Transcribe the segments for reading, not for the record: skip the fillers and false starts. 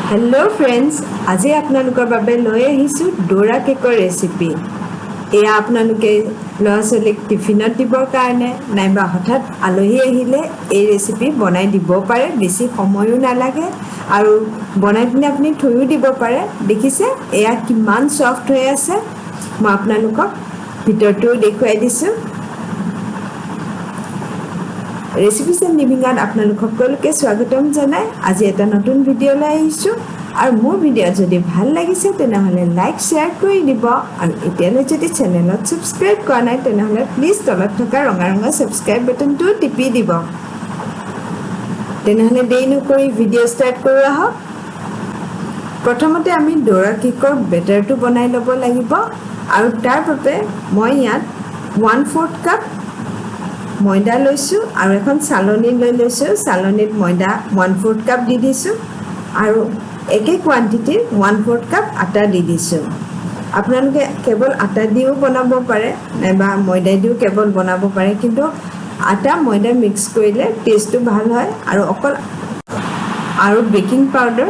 Hello friends आज आपनालोकर बारे লৈ আহিছো ডোৰা কেকৰ ৰেচিপি এয়া আপোনালোকে লৰাছলিক টিফিনত দিবৰ কাৰণে নাইবা হঠাৎ আলহী আহিলে এই ৰেচিপি বনাই দিব পাৰে বেছি সময়ও নালাগে আৰু বনাই পিনে আপুনি থৈও দিব পাৰে দেখিছে এয়া কিমান সফট হৈ আছে মই আপোনালোকক ভিতৰটো দেখুৱাই দিছো रेसिपी से लिविंगात आपनालोक सकलोके स्वागतम जनाय आज एटा नतुन भिडिओ लै आइछु और मोर भिडिओ जदि ভাল লাগিছে তেনহলে लाइक शेयर কৰি দিব আৰু এতিয়ালৈ যদি চেনেলত সাবস্ক্ৰাইব কৰা নাই তেনহলে প্লিজ তলত থকা ৰঙা ৰঙা সাবস্ক্ৰাইব বাটনটো টিপি দিব তেনহলে দেৰি নকৰি ভিডিও স্টাৰ্ট কৰো আহক প্ৰথমতে আমি ডোৰা কেকৰ বেটাৰটো বনাই লব লাগিব আৰু তাৰ বাবে মই ইয়াত 1/4 কাপ ময়দা লৈছো আৰু এখন চালনী লৈ লৈছো চালনীত ময়দা 1/4 কাপ দি দিছো আৰু একে কোয়ান্টিটিৰ 1/4 কাপ আটা দি দিছো আপোনালোকে কেৱল আটা দিও বনাব পাৰে নাইবা ময়দা দিও কেৱল বনাব পাৰে কিন্তু আটা ময়দা মিক্স কৰিলে টেষ্টটো ভাল হয় আৰু অকল আৰু বেকিং পাউডাৰ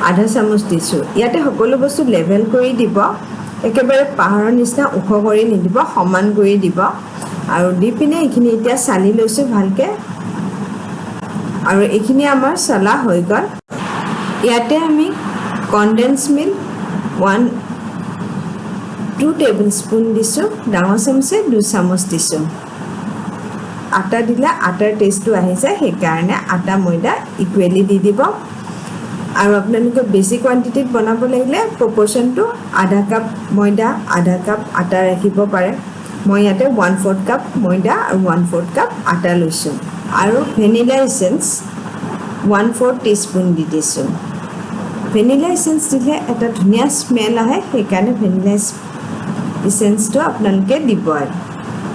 আধা চামুচ দিছো ইয়াতে সকলো বস্তু লেভেল কৰি দিব একেবাৰে পাহাৰৰ নিচিনা উখ কৰি নিদিব সমান কৰি দিব আৰু দিপিনে এখিনি এতিয়া সালি লৈছো ভালকে আৰু এখিনি আমাৰ সালা হৈ গল ইয়াতে আমি condensed milk 2 টেবিলস্পুন দিছো ডাঙৰ চামুচে 2 চামুচ দিছো আটা দিলে আটাৰ টেষ্টটো আহি যায় সেই কাৰণে আটা ময়দা ইকুৱেলি দি দিব আৰু আপোনালোকে বেছি কোয়ান্টিটিত বনাব লাগিলে প্ৰপোৰ্শনটো আধা কাপ ময়দা আধা কাপ আটা ৰাখিব পাৰে মই ইয়াতে 1/4 কাপ ময়দা আৰু 1/4 কাপ আটা লৈছো আৰু ভ্যানিলা এসেন্স 1/4 টিস্পুন দি দিছো ভ্যানিলা এসেন্স দিলে এটা ধুনিয়া স্মেল আহে সেই কাৰণে ভ্যানিলা এসেন্সটো আপোনালোকে দিব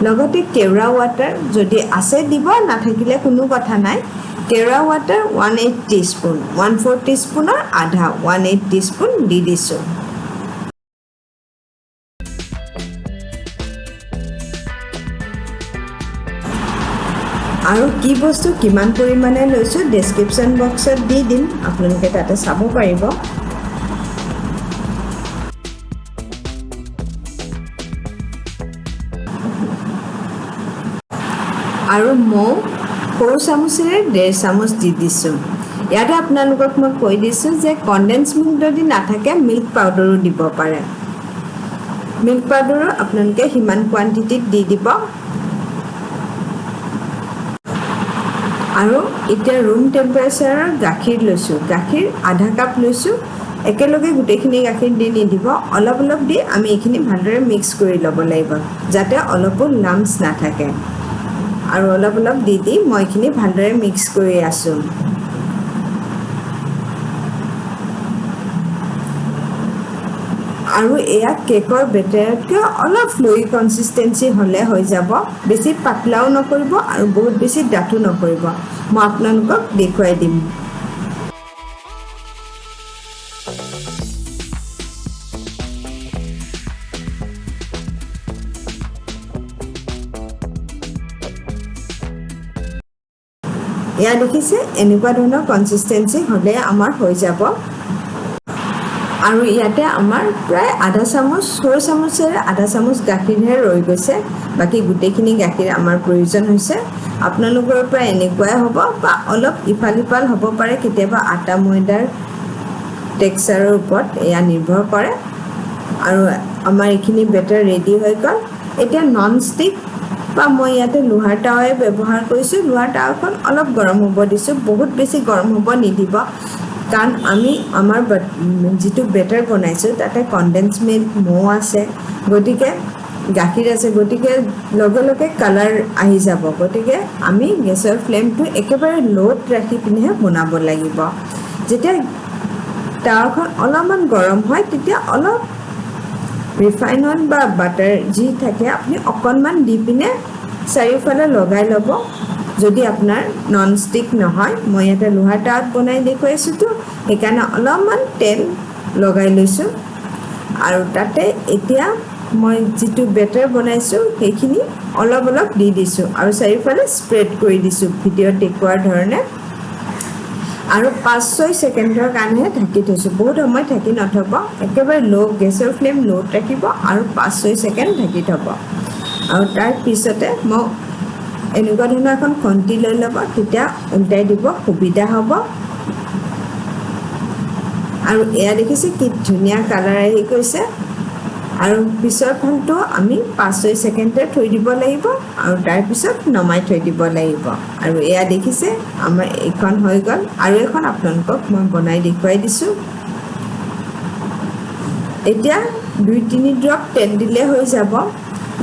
লগতে কেওৰা ওয়াটাৰ যদি আছে দিব না থাকিলে কোনো কথা নাই কেওৰা ওয়াটাৰ 1/8 টিস্পুন 1/4 টিস্পুনৰ আধা 1/8 টিস্পুন দি দিছো আৰু কি বস্তু কিমান পৰিমাণে লৈছো ডেসক্ৰিপচন বক্সত দি দিম আপোনালোকে তাতে চাব পাৰিব আৰু মই সৰু চামুচেৰে 1.5 চামুচ দি দিছো ইয়াতে আপোনালোকক মই কৈ দিছো যে কনডেন্স মিল্ক যদি নাথাকে মিল্ক পাউডাৰো দিব পাৰে মিল্ক পাউডাৰো আপোনালোকে হিমান কোয়ান্টিটিত দি দিব আৰু এতিয়া ৰুম টেম্পাৰেচাৰৰ গাখীৰ লৈছো গাখীৰ আধা কাপ লৈছো একেলগে গুটেখিনি গাখীৰ দি নিদিব অলপ অলপ দি আমি এখিনি ভালদৰে মিক্স কৰি লব লাগিব যাতে অলপো লাম্পছ নাথাকে আৰু অলপ অলপ দি দি মই এখিনি ভালদৰে মিক্স কৰি আছো আৰু এয়া কেকৰ বেটাৰতকৈ অলপ ফ্লুই কনসিস্টেন্সি হলে হৈ যাব বেছি পাতলাও নকৰিব আৰু বহুত বেছি ডাঠু নকৰিব মই আপোনালোকক দেখুৱাই দিম এয়া দেখিছে এনেকুৱা ধৰণৰ কনসিস্টেন্সি হলে আমাৰ হৈ যাব আৰু ইয়াতে আমাৰ প্ৰায় আধা চামুচ সৰু চামুচেৰে আধা চামুচ গাখীৰহে ৰৈ গৈছে বাকি গুটেখিনি গাখীৰ আমাৰ প্ৰয়োজন হৈছে আপোনালোকৰ প্ৰায় এনেকুৱাই হ'ব বা অলপ ইফালিফাল হ'ব পাৰে কেতিয়াবা আটা ময়দাৰ টেক্সচাৰৰ ওপৰত এয়া নিৰ্ভৰ কৰে আৰু আমাৰ এখিনি বেটাৰ ৰেডি হৈ গল এতিয়া নন ষ্টিক বা মই ইয়াতে লোহাৰ টাৱাই ব্যৱহাৰ কৰিছো লোহাৰ টাৱাখন অলপ গৰম হ'ব দিছো বহুত বেছি গৰম হ'ব নিদিব কাৰণ আমি আমাৰ যেটো বেটাৰ বনাইছো তাতে কনডেন্স মিল্ক মৌ আছে গটিকে গাখীৰ আছে গটিকে লগে লগে কালাৰ আহি যাব গটিকে আমি গেছৰ ফ্লেমটো একেবাৰে লোত ৰাখি পিনে বনাব লাগিব যেতিয়া টাৱাখন অলপমান গৰম হয় তেতিয়া অলপ ৰিফাইন অইল বা বাটাৰ যি থাকে আপুনি অকণমান দি পিনে চাৰিওফালে লগাই ল'ব যদি আপোনাৰ নন ষ্টিক নহয় মই এটা লোহাৰ টাৱাত বনাই দেখুৱাইছো তো সেইকাৰণে অলপমান তেল লগাই লৈছো আৰু তাতে এতিয়া মই যেটো বেটাৰ বনাইছো সেইখিনি অলপ অলপ দি দিছো আৰু চাৰিওফালে স্প্ৰেড কৰি দিছো ভিডিঅ দেখুৱাৰ ধৰণে আৰু 5-6 ছেকেণ্ডৰ কাৰণেহে ঢাকি থৈছোঁ, বহুত সময় ঢাকি নথ'ব, একেবাৰে গেছৰ ফ্লেম ল'ত ৰাখিব আৰু 5-6 ছেকেণ্ড ঢাকি থ'ব। আৰু তাৰ পিছতে মই এনেকুৱা ধৰণৰ এখন খন্তি লৈ ল'ব, তেতিয়া উল্টাই দিব সুবিধা হ'ব। আৰু এয়া দেখিছে কি ধুনীয়া কালাৰ আহি গৈছে। আৰু পিছৰখনটো আমি 5-6 ছেকেণ্ডতে থৈ দিব লাগিব আৰু তাৰপিছত নমাই থৈ দিব লাগিব। আৰু এয়া দেখিছে আমাৰ এইখন হৈ গ'ল। আৰু এখন আপোনালোকক মই বনাই দেখুৱাই দিছোঁ। এতিয়া 2-3 ড্ৰপ তেল দিলে হৈ যাব।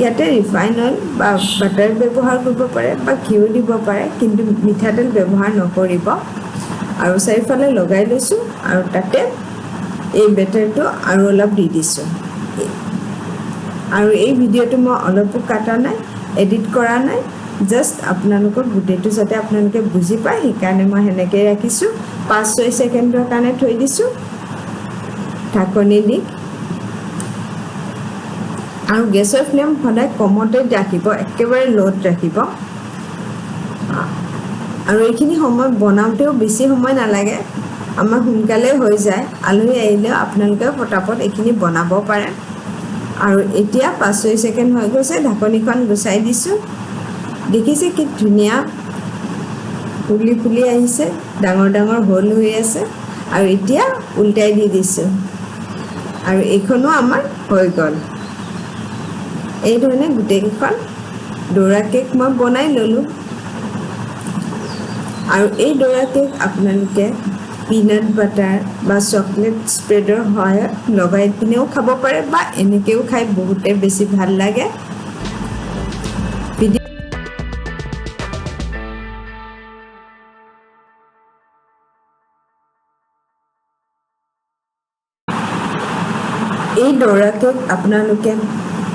ইয়াতে ৰিফাইন অইল বা বাটাৰ ব্যৱহাৰ কৰিব পাৰে বা ঘিউ দিব পাৰে, কিন্তু মিঠাতেল ব্যৱহাৰ নকৰিব। আৰু চাৰিওফালে লগাই লৈছোঁ আৰু তাতে এই বেটাৰটো আৰু অলপ দি দিছোঁ। আৰু এই ভিডিঅ'টো মই অলপো কাটা নাই, এডিট কৰা নাই, জাষ্ট আপোনালোকক গোটেইটো যাতে আপোনালোকে বুজি পায় সেইকাৰণে মই সেনেকৈ ৰাখিছোঁ। 5-6 ছেকেণ্ডৰ কাৰণে থৈ দিছোঁ ঢাকনি দি। আৰু গেছৰ ফ্লেম সদায় কমতে ৰাখিব, একেবাৰে ল'ত ৰাখিব। আৰু এইখিনি সময় বনাওঁতেও বেছি সময় নালাগে, আমাৰ সোনকালে হৈ যায়। আলহী আহিলেও আপোনালোকেও পটাপট এইখিনি বনাব পাৰে। আৰু এতিয়া 5-6 ছেকেণ্ড হৈ গৈছে, ঢাকনিখন গুচাই দিছোঁ। দেখিছে কি ধুনীয়া ফুলি ফুলি আহিছে, ডাঙৰ ডাঙৰ হোল হৈ আছে। আৰু এতিয়া উল্টাই দি দিছোঁ আৰু এইখনো আমাৰ হৈ গ'ল। এইধৰণে গোটেইকেইখন ডোৰা কেক মই বনাই ল'লোঁ। আৰু এই ডোৰা কেক আপোনালোকে পিনাট বাটাৰ বা চকলেট স্প্ৰেডৰ সহায়ত লগাই পিনেও খাব পাৰে বা এনেকৈও খাই বহুতে বেছি ভাল লাগে। এই ডোৰা কেক আপোনালোকে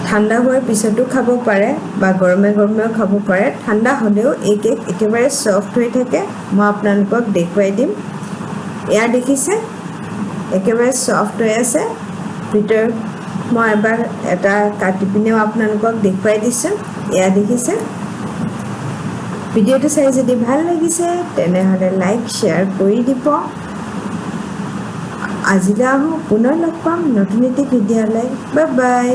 ঠাণ্ডা হোৱাৰ পিছতো খাব পাৰে বা গৰমে গৰমেও খাব পাৰে। ঠাণ্ডা হ'লেও এই কেক একেবাৰে ছফ্ট হৈ থাকে, মই আপোনালোকক দেখুৱাই দিম। এয়া দেখিছে একেবাৰে ছফ্ট হৈ আছে। ভিতৰত মই এবাৰ এটা কাটি পিনেও আপোনালোকক দেখুৱাই দিছোঁ। এয়া দেখিছে। ভিডিঅ'টো চাই যদি ভাল লাগিছে তেনেহ'লে লাইক শ্বেয়াৰ কৰি দিব। আজিলৈ আহোঁ, পুনৰ লগ পাম নতুন এটি ভিডিঅ'লৈ। Bye bye.